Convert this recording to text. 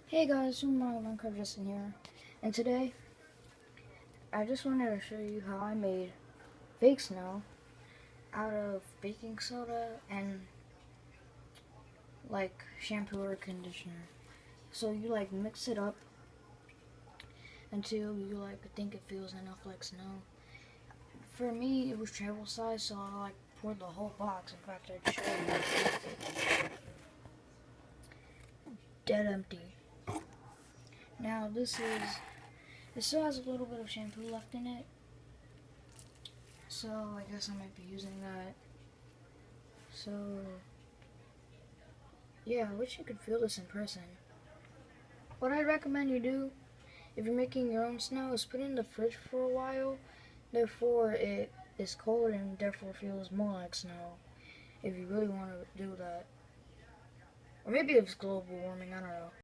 Hey guys, Minecraft Justin here, and today I just wanted to show you how I made fake snow out of baking soda and like shampoo or conditioner. So you like mix it up until you like think it feels enough like snow. For me, it was travel size, so I like poured the whole box. In fact, I'd show you. Dead empty. Now it still has a little bit of shampoo left in it, so I guess I might be using that. So yeah, I wish you could feel this in person. What I'd recommend you do if you're making your own snow is put it in the fridge for a while. Therefore, it is cold and therefore feels more like snow. If you really want to do that, or maybe it's global warming. I don't know.